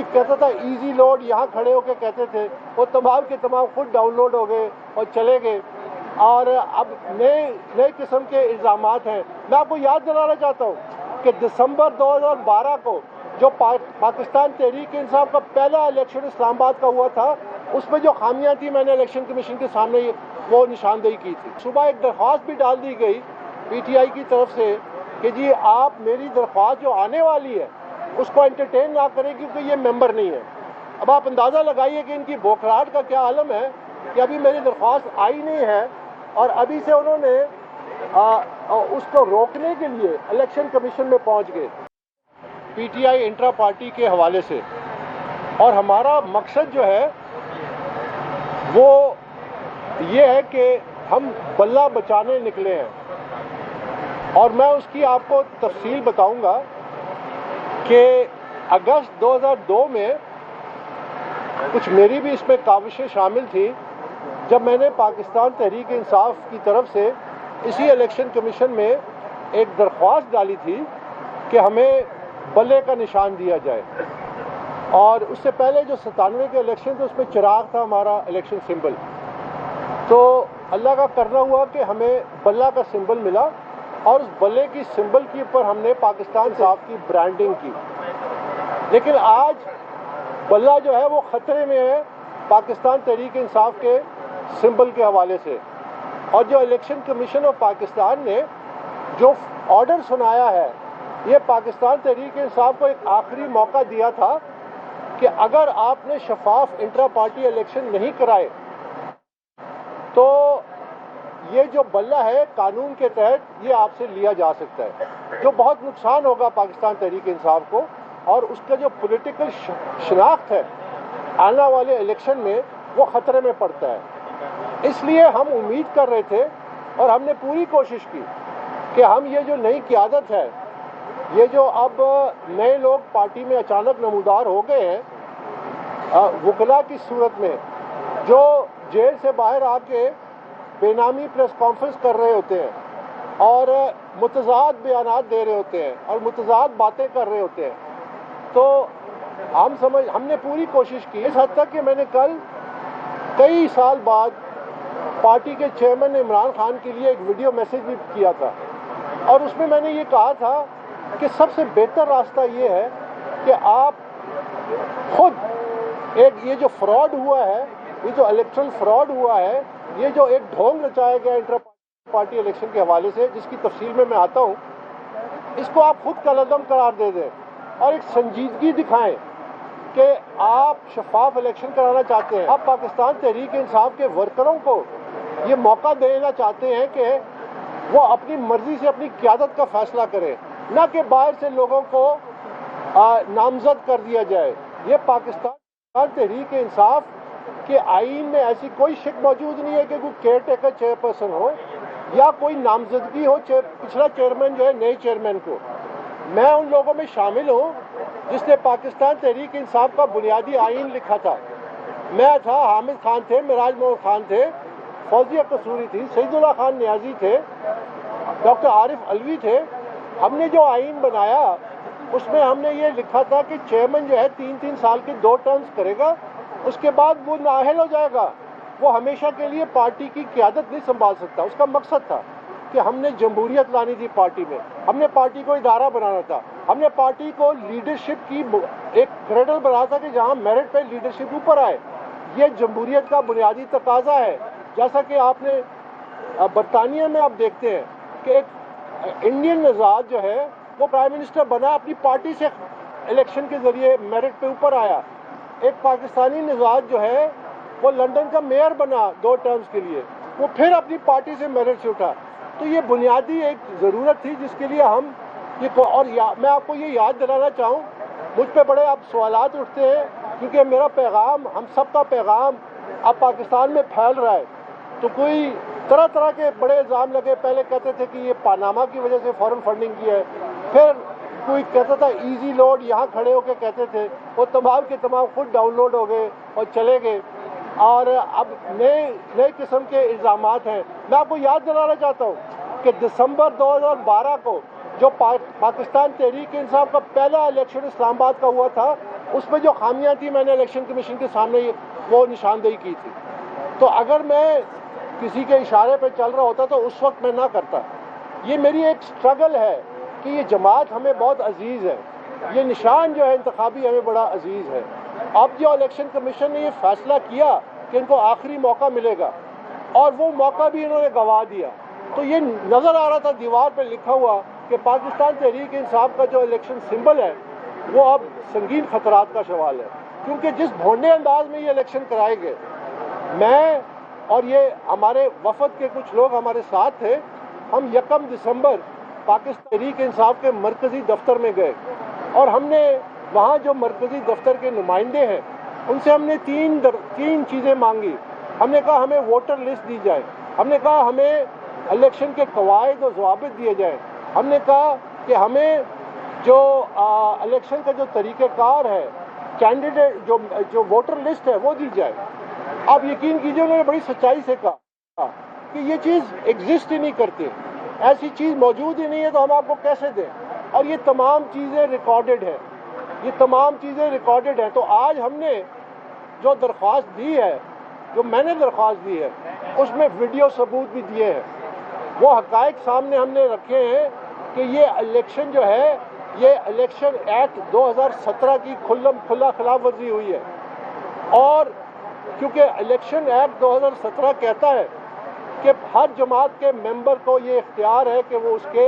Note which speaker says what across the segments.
Speaker 1: कहता था easy load, यहाँ खड़े होकर कहते थे, वो तमाम के तमाम खुद डाउनलोड हो गए और चले गए। और अब नए किस्म के इल्ज़ामात हैं। मैं आपको याद दिलाना चाहता हूँ कि दिसंबर 2012 को जो पाकिस्तान तहरीक इंसाफ का पहला इलेक्शन इस्लामाबाद का हुआ था, उसमें जो खामियां थी मैंने इलेक्शन कमीशन के सामने वो निशानदेही की थी। सुबह एक दरख्वास्त भी डाल दी गई पीटीआई की तरफ से कि जी आप मेरी दरख्वास्त जो आने वाली है उसको एंटरटेन ना करें क्योंकि ये मेंबर नहीं है। अब आप अंदाज़ा लगाइए कि इनकी बौखलाहट का क्या आलम है कि अभी मेरी दरख्वास्त आई नहीं है और अभी से उन्होंने उसको रोकने के लिए इलेक्शन कमीशन में पहुंच गए पीटीआई इंट्रा पार्टी के हवाले से। और हमारा मकसद जो है वो ये है कि हम बल्ला बचाने निकले हैं। और मैं उसकी आपको तफसील बताऊंगा कि अगस्त 2002 में कुछ मेरी भी इसमें काविशें शामिल थी, जब मैंने पाकिस्तान तहरीक इंसाफ की तरफ से इसी इलेक्शन कमीशन में एक दरख्वास्त डाली थी कि हमें बल्ले का निशान दिया जाए। और उससे पहले जो 97 के इलेक्शन थे उसमें चिराग था हमारा इलेक्शन सिंबल। तो अल्लाह का करना हुआ कि हमें बल्ला का सिंबल मिला और उस बल्ले की सिंबल के ऊपर हमने पाकिस्तान साफ की ब्रांडिंग की। लेकिन आज बल्ला जो है वो ख़तरे में है पाकिस्तान तहरीक इंसाफ के सिंबल के हवाले से। और जो इलेक्शन कमीशन ऑफ पाकिस्तान ने जो ऑर्डर सुनाया है, ये पाकिस्तान तहरीक इंसाफ को एक आखिरी मौका दिया था कि अगर आपने शफाफ इंट्रा पार्टी इलेक्शन नहीं कराए तो ये जो बल्ला है कानून के तहत ये आपसे लिया जा सकता है, जो बहुत नुकसान होगा पाकिस्तान तहरीक इंसाफ को और उसका जो पॉलिटिकल शनाख्त है आने वाले इलेक्शन में वो ख़तरे में पड़ता है। इसलिए हम उम्मीद कर रहे थे और हमने पूरी कोशिश की कि हम ये जो नई क़यादत है, ये जो अब नए लोग पार्टी में अचानक नमूदार हो गए हैं वकला की सूरत में, जो जेल से बाहर आके बेनामी प्रेस कॉन्फ्रेंस कर रहे होते हैं और मुतज़ाद बयानात दे रहे होते हैं और मुतज़ाद बातें कर रहे होते हैं, तो हमने पूरी कोशिश की इस हद तक कि मैंने कल कई साल बाद पार्टी के चेयरमैन इमरान खान के लिए एक वीडियो मैसेज भी किया था और उसमें मैंने ये कहा था कि सबसे बेहतर रास्ता ये है कि आप खुद ये जो फ्रॉड हुआ है, ये जो इलेक्शन फ्रॉड हुआ है, ये जो एक ढोंग रचाया गया इंटर पार्टी इलेक्शन के हवाले से, जिसकी तफसील में मैं आता हूँ, इसको आप खुद कलअदम करार दे दें और एक संजीदगी दिखाएं कि आप शफाफ इलेक्शन कराना चाहते हैं। आप पाकिस्तान तहरीक इंसाफ के वर्करों को ये मौका देना चाहते हैं कि वो अपनी मर्जी से अपनी क़यादत का फैसला करें, न कि बाहर से लोगों को नामजद कर दिया जाए। ये पाकिस्तान तहरीक इंसाफ के आईन में ऐसी कोई शिक मौजूद नहीं है कि कोई केयर टेकर चेयरपर्सन हो या कोई नामजदगी हो पिछला चेयरमैन जो है नए चेयरमैन को। मैं उन लोगों में शामिल हूँ जिसने पाकिस्तान तहरीक इंसाफ का बुनियादी आइन लिखा था। मैं था, हामिद खान थे, मिराज मोहम्मद खान थे, फौजिया कसूरी थी, सईदुल्लाह खान नियाजी थे, डॉक्टर आरिफ अलवी थे। हमने जो आइन बनाया उसमें हमने ये लिखा था कि चेयरमैन जो है 3-3 साल के 2 टर्म्स करेगा, उसके बाद वो नाअहल हो जाएगा, वो हमेशा के लिए पार्टी की क़यादत नहीं संभाल सकता। उसका मकसद था कि हमने जमहूरियत लानी थी पार्टी में, हमने पार्टी को इदारा बनाना था, हमने पार्टी को लीडरशिप की एक क्रेडल बनाना था कि जहाँ मेरिट पे लीडरशिप ऊपर आए। ये जमहूरियत का बुनियादी तकाजा है। जैसा कि आपने बरतानिया में आप देखते हैं कि एक इंडियन नज़ाद जो है वो प्राइम मिनिस्टर बना, अपनी पार्टी से इलेक्शन के ज़रिए मेरिट पे ऊपर आया। एक पाकिस्तानी नज़ाद जो है वो लंदन का मेयर बना 2 टर्म्स के लिए, वो फिर अपनी पार्टी से मेरिट से उठा। तो ये बुनियादी एक ज़रूरत थी जिसके लिए हम मैं आपको ये याद दिलाना चाहूँ, मुझ पे बड़े अब सवालात उठते हैं क्योंकि मेरा पैगाम, हम सब का पैगाम अब पाकिस्तान में फैल रहा है। तो कोई तरह तरह के बड़े इल्ज़ाम लगे। पहले कहते थे कि ये पानामा की वजह से फॉरेन फंडिंग की है, फिर कोई कहता था इजी लोड, यहाँ खड़े होकर कहते थे, वो तमाम के तमाम खुद डाउनलोड हो गए और चले गए। और अब नए किस्म के इल्ज़ामात हैं। मैं आपको याद दिलाना चाहता हूँ कि दिसंबर 2012 को जो पाकिस्तान तहरीक इंसाफ का पहला इलेक्शन इस्लामाबाद का हुआ था, اس میں جو خامیاں تھیں میں نے الیکشن کمیشن کے سامنے وہ نشاندہی کی تھی. تو اگر میں کسی کے اشارے پہ چل رہا ہوتا تو اس وقت میں نہ کرتا. یہ میری ایک سٹرگل ہے کہ یہ جماعت ہمیں بہت عزیز ہے, یہ نشان جو ہے انتخابی ہمیں بڑا عزیز ہے. اب جو الیکشن کمیشن نے یہ فیصلہ کیا کہ ان کو آخری موقع ملے گا اور وہ موقع بھی انہوں نے گنوا دیا, تو یہ نظر آ رہا تھا دیوار پہ لکھا ہوا کہ پاکستان تحریک انصاف کا جو الیکشن سمبل ہے وہ اب سنگین خطرات کا سوال ہے, کیونکہ جس بھونڈے انداز میں یہ الیکشن کرائے گئے. میں اور یہ ہمارے وفد کے کچھ لوگ ہمارے ساتھ تھے, ہم 1 دسمبر پاکستان تحریک انصاف کے مرکزی دفتر میں گئے اور ہم نے وہاں جو مرکزی دفتر کے نمائندے ہیں ان سے ہم نے تین چیزیں مانگی. ہم نے کہا ہمیں ووٹر لسٹ دی جائے, ہم نے کہا ہمیں الیکشن کے قواعد و ضوابط دیے جائیں, ہم نے کہا کہ ہمیں جو الیکشن کا جو طریقہ کار ہے, کینڈیڈیٹ جو ووٹر لسٹ ہے وہ دی جائے. آپ یقین کیجئے انہوں نے بڑی سچائی سے کہا کہ یہ چیز ایگزسٹ ہی نہیں کرتی, ایسی چیز موجود ہی نہیں ہے تو ہم آپ کو کیسے دیں, اور یہ تمام چیزیں ریکارڈڈ ہیں, یہ تمام چیزیں ریکارڈڈ ہیں. تو آج ہم نے جو درخواست دی ہے, جو میں نے درخواست دی ہے, اس میں ویڈیو ثبوت بھی دیے ہیں, وہ حقائق سامنے ہم نے رکھے ہیں کہ یہ الیکشن جو ہے یہ الیکشن ایکٹ 2017 کی کھلا خلاف ورزی ہوئی ہے. اور کیونکہ الیکشن ایکٹ 2017 کہتا ہے کہ ہر جماعت کے ممبر کو یہ اختیار ہے کہ وہ اس کے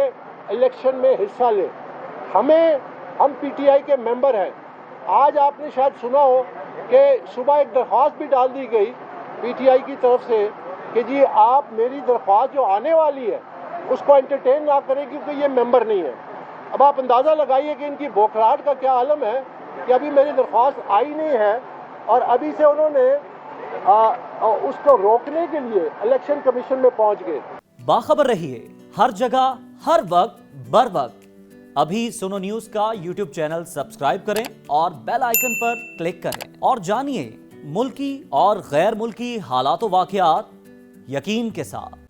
Speaker 1: الیکشن میں حصہ لے. ہم پی ٹی آئی کے ممبر ہیں. آج آپ نے شاید سنا ہو کہ صبح ایک درخواست بھی ڈال دی گئی پی ٹی آئی کی طرف سے کہ جی آپ میری درخواست جو آنے والی ہے اس کو انٹرٹین نہ کریں کیونکہ یہ ممبر نہیں ہے. اب آپ اندازہ لگائیے کہ ان کی بوکھلاہٹ کا کیا عالم ہے کہ ابھی میری درخواست آئی نہیں ہے اور ابھی سے انہوں نے اس کو روکنے کے لیے الیکشن کمیشن میں پہنچ گئے.
Speaker 2: باخبر رہیے ہر جگہ ہر وقت بر وقت. ابھی سنو نیوز کا یوٹیوب چینل سبسکرائب کریں اور بیل آئیکن پر کلک کریں اور جانیے ملکی اور غیر ملکی حالات و واقعات یقین کے ساتھ.